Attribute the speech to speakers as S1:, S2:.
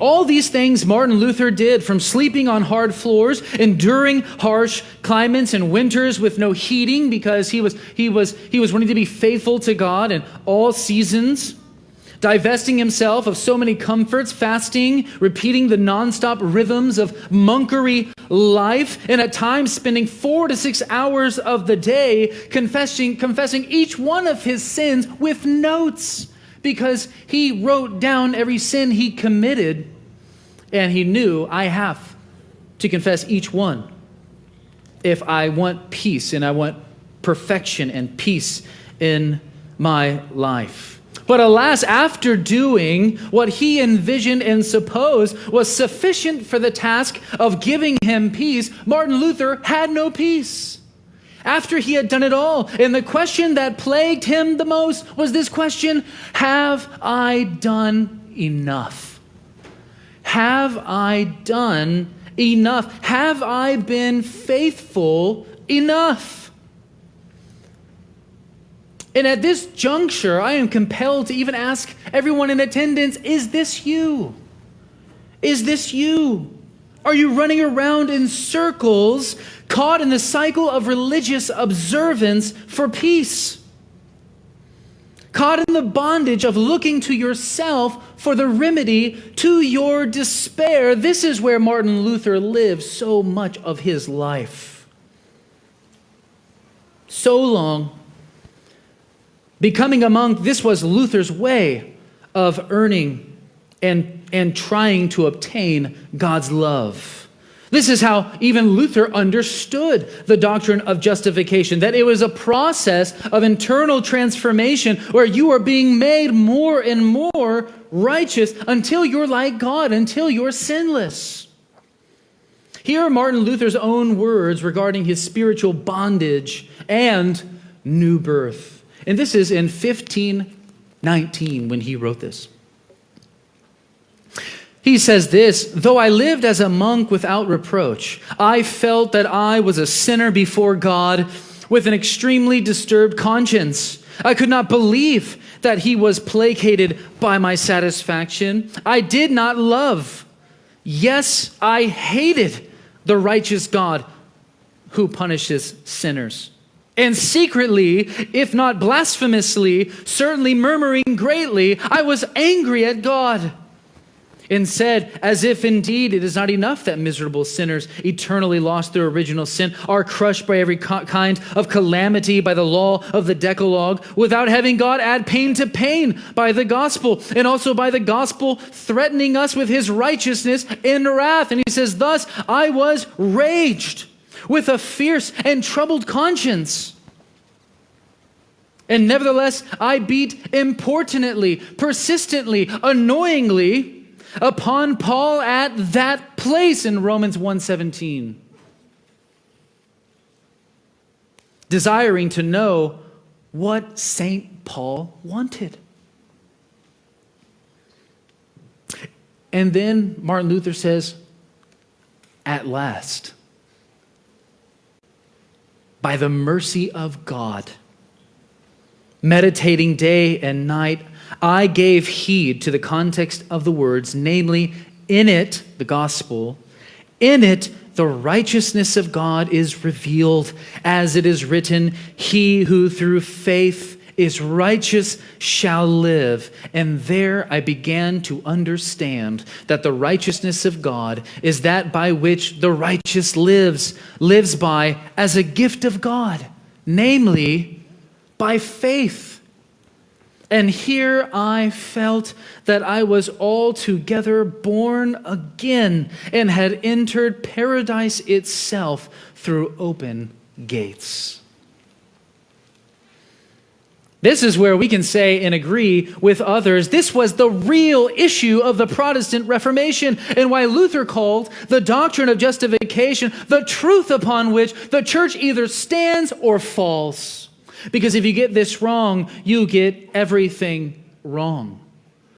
S1: All these things Martin Luther did, from sleeping on hard floors, enduring harsh climates and winters with no heating because he was wanting to be faithful to God in all seasons, divesting himself of so many comforts, fasting, repeating the nonstop rhythms of monkery life, and at times spending 4 to 6 hours of the day confessing each one of his sins with notes, because he wrote down every sin he committed, and he knew, I have to confess each one if I want peace and I want perfection and peace in my life. But alas, after doing what he envisioned and supposed was sufficient for the task of giving him peace, Martin Luther had no peace. After he had done it all, and the question that plagued him the most was this question: have I done enough? Have I done enough? Have I been faithful enough? And at this juncture, I am compelled to even ask everyone in attendance, is this you? Is this you? Are you running around in circles, caught in the cycle of religious observance for peace? Caught in the bondage of looking to yourself for the remedy to your despair. This is where Martin Luther lived so much of his life. So long. Becoming a monk, this was Luther's way of earning and trying to obtain God's love. This is how even Luther understood the doctrine of justification, that it was a process of internal transformation where you are being made more and more righteous until you're like God, until you're sinless. Here are Martin Luther's own words regarding his spiritual bondage and new birth. And this is in 1519 when he wrote this. He says this: though I lived as a monk without reproach, I felt that I was a sinner before God with an extremely disturbed conscience. I could not believe that he was placated by my satisfaction. I did not love. Yes, I hated the righteous God who punishes sinners. And secretly, if not blasphemously, certainly murmuring greatly, I was angry at God, and said, as if indeed it is not enough that miserable sinners, eternally lost their original sin, are crushed by every kind of calamity by the law of the Decalogue, without having God add pain to pain by the gospel, and also by the gospel threatening us with his righteousness and wrath. And he says, thus I was raged with a fierce and troubled conscience. And nevertheless, I beat importunately, persistently, annoyingly upon Paul at that place in Romans 1:17, desiring to know what St. Paul wanted. And then Martin Luther says, at last, by the mercy of God, meditating day and night, I gave heed to the context of the words, namely, in it, the gospel, in it, the righteousness of God is revealed, as it is written, he who through faith is righteous shall live. And there I began to understand that the righteousness of God is that by which the righteous lives by as a gift of God, namely, by faith. And here I felt that I was altogether born again and had entered paradise itself through open gates. This is where we can say and agree with others, this was the real issue of the Protestant Reformation, and why Luther called the doctrine of justification the truth upon which the church either stands or falls. Because if you get this wrong, you get everything wrong.